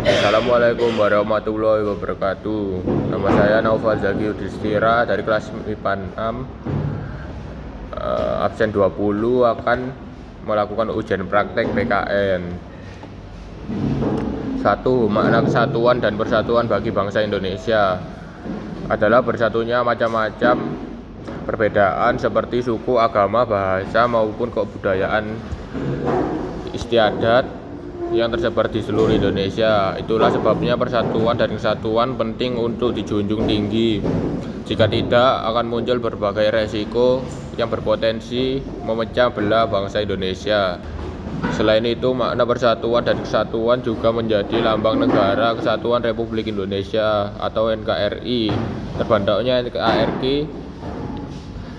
Assalamualaikum warahmatullahi wabarakatuh. Nama saya Naufal Zaki Yudhistira dari kelas MIPA 6, absen 20 akan melakukan ujian praktek PKN. 1. Makna kesatuan dan persatuan bagi bangsa Indonesia adalah bersatunya macam-macam perbedaan seperti suku, agama, bahasa maupun kebudayaan istiadat yang tersebar di seluruh Indonesia. Itulah sebabnya persatuan dan kesatuan penting untuk dijunjung tinggi. Jika tidak, akan muncul berbagai resiko yang berpotensi memecah belah bangsa Indonesia. Selain itu, makna persatuan dan kesatuan juga menjadi lambang Negara Kesatuan Republik Indonesia atau NKRI. Terbentuknya NKRI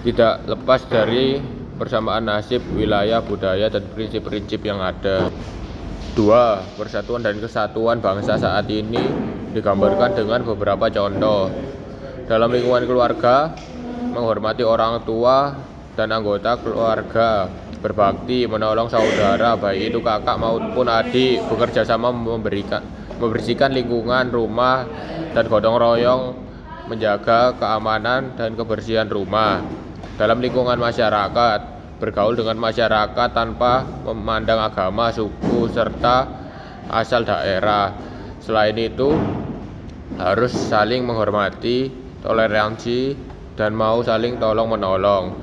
tidak lepas dari persamaan nasib, wilayah, budaya, dan prinsip-prinsip yang ada. 2. Persatuan dan kesatuan bangsa saat ini digambarkan dengan beberapa contoh. Dalam lingkungan keluarga, menghormati orang tua dan anggota keluarga, berbakti, menolong saudara, baik itu kakak maupun adik, bekerja sama membersihkan lingkungan rumah dan gotong royong menjaga keamanan dan kebersihan rumah. Dalam lingkungan masyarakat, bergaul dengan masyarakat tanpa memandang agama, suku, serta asal daerah. Selain itu, harus saling menghormati, toleransi, dan mau saling tolong-menolong.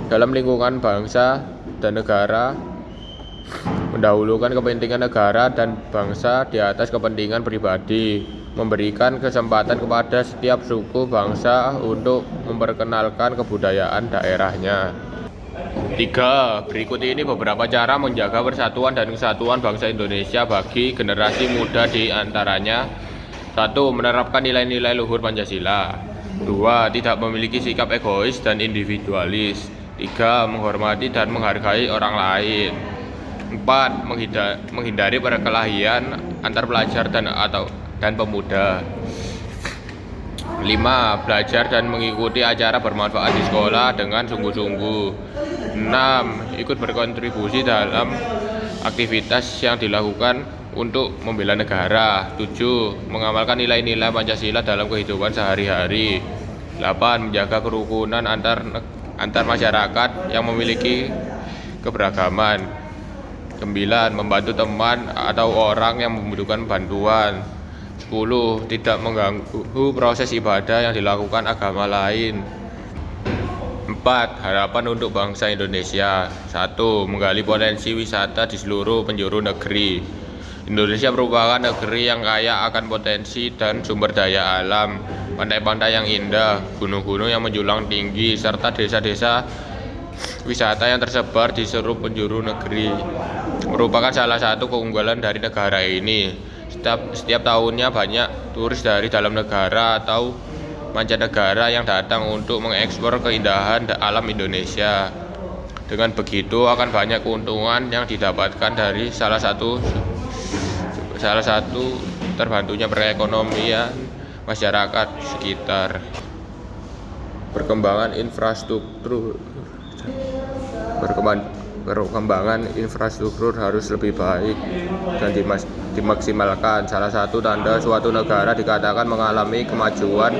Dalam lingkungan bangsa dan negara, mendahulukan kepentingan negara dan bangsa di atas kepentingan pribadi, memberikan kesempatan kepada setiap suku bangsa untuk memperkenalkan kebudayaan daerahnya. 3. Berikut ini beberapa cara menjaga persatuan dan kesatuan bangsa Indonesia bagi generasi muda, di antaranya: 1. Menerapkan nilai-nilai luhur Pancasila. 2. Tidak memiliki sikap egois dan individualis. 3. Menghormati dan menghargai orang lain. 4. Menghindari perkelahian antar pelajar dan pemuda. 5. Belajar dan mengikuti acara bermanfaat di sekolah dengan sungguh-sungguh. 6. Ikut berkontribusi dalam aktivitas yang dilakukan untuk membela negara. 7. Mengamalkan nilai-nilai Pancasila dalam kehidupan sehari-hari. 8. Menjaga kerukunan antar masyarakat yang memiliki keberagaman. 9. Membantu teman atau orang yang membutuhkan bantuan. 10. Tidak mengganggu proses ibadah yang dilakukan agama lain. 4. Harapan untuk bangsa Indonesia. 1. Menggali potensi wisata di seluruh penjuru negeri. Indonesia merupakan negeri yang kaya akan potensi dan sumber daya alam, pantai-pantai yang indah, gunung-gunung yang menjulang tinggi, serta desa-desa wisata yang tersebar di seluruh penjuru negeri. Merupakan salah satu keunggulan dari negara ini. Setiap tahunnya banyak turis dari dalam negara atau mancanegara yang datang untuk mengekspor keindahan alam Indonesia. Dengan begitu akan banyak keuntungan yang didapatkan dari salah satu terbantunya perekonomian masyarakat sekitar. Perkembangan infrastruktur harus lebih baik dan dimaksimalkan. Salah satu tanda suatu negara dikatakan mengalami kemajuan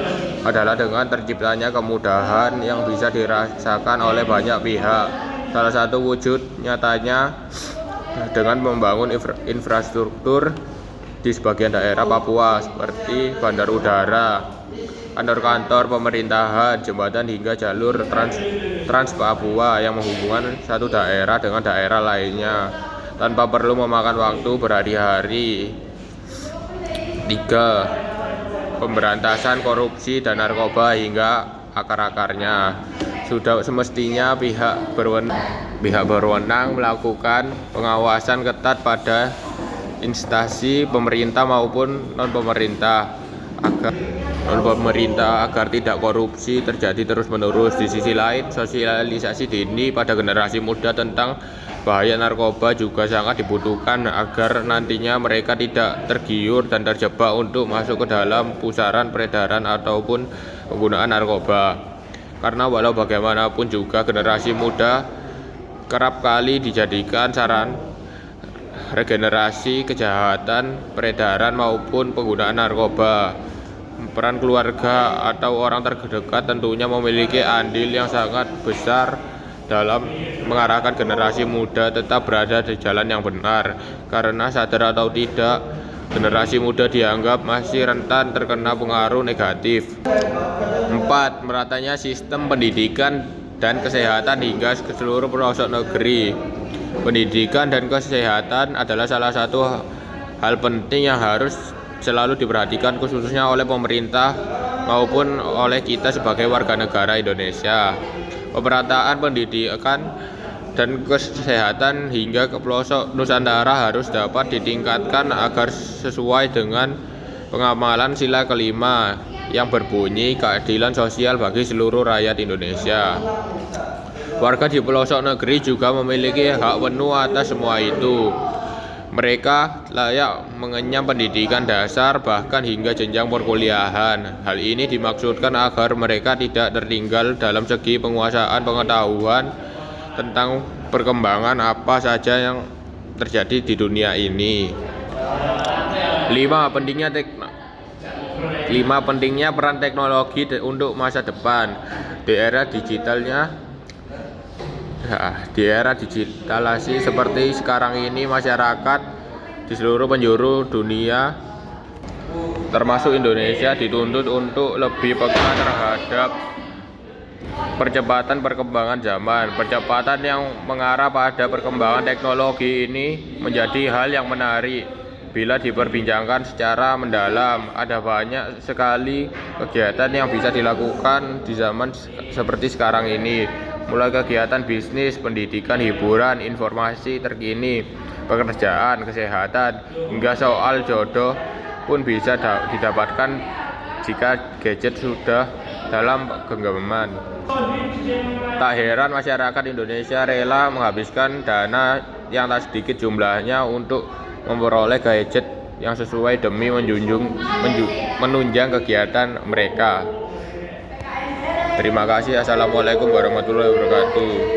adalah dengan terciptanya kemudahan yang bisa dirasakan oleh banyak pihak. Salah satu wujud nyatanya dengan membangun infrastruktur di sebagian daerah Papua, seperti bandar udara, kantor-kantor pemerintahan, jembatan, hingga jalur Trans Papua yang menghubungkan satu daerah dengan daerah lainnya tanpa perlu memakan waktu berhari-hari. 3. Pemberantasan korupsi dan narkoba hingga akar-akarnya. Sudah semestinya pihak berwenang melakukan pengawasan ketat pada instansi pemerintah maupun non-pemerintah agar tidak korupsi terjadi terus-menerus. Di sisi lain, sosialisasi dini pada generasi muda tentang bahaya narkoba juga sangat dibutuhkan agar nantinya mereka tidak tergiur dan terjebak untuk masuk ke dalam pusaran peredaran ataupun penggunaan narkoba. Karena walau bagaimanapun juga generasi muda kerap kali dijadikan regenerasi kejahatan, peredaran maupun penggunaan narkoba. Peran keluarga atau orang terdekat tentunya memiliki andil yang sangat besar dalam mengarahkan generasi muda tetap berada di jalan yang benar, karena sadar atau tidak, generasi muda dianggap masih rentan terkena pengaruh negatif. 4. Meratanya sistem pendidikan dan kesehatan hingga ke seluruh pelosok negeri. Pendidikan dan kesehatan adalah salah satu hal penting yang harus selalu diperhatikan khususnya oleh pemerintah maupun oleh kita sebagai warga negara Indonesia. Pemerataan pendidikan dan kesehatan hingga ke pelosok Nusantara harus dapat ditingkatkan agar sesuai dengan pengamalan sila kelima yang berbunyi keadilan sosial bagi seluruh rakyat Indonesia. Warga di pelosok negeri juga memiliki hak penuh atas semua itu. Mereka layak mengenyam pendidikan dasar bahkan hingga jenjang perkuliahan. Hal ini dimaksudkan agar mereka tidak tertinggal dalam segi penguasaan pengetahuan tentang perkembangan apa saja yang terjadi di dunia ini. 5. Pentingnya peran teknologi untuk masa depan. Di era digitalisasi seperti sekarang ini, masyarakat di seluruh penjuru dunia termasuk Indonesia dituntut untuk lebih peka terhadap percepatan perkembangan zaman. Percepatan yang mengarah pada perkembangan teknologi ini menjadi hal yang menarik bila diperbincangkan secara mendalam. Ada banyak sekali kegiatan yang bisa dilakukan di zaman seperti sekarang ini, mulai kegiatan bisnis, pendidikan, hiburan, informasi terkini, pekerjaan, kesehatan, hingga soal jodoh pun bisa didapatkan jika gadget sudah dalam genggaman. Tak heran masyarakat Indonesia rela menghabiskan dana yang tak sedikit jumlahnya untuk memperoleh gadget yang sesuai demi menunjang kegiatan mereka. Terima kasih. Assalamualaikum warahmatullahi wabarakatuh.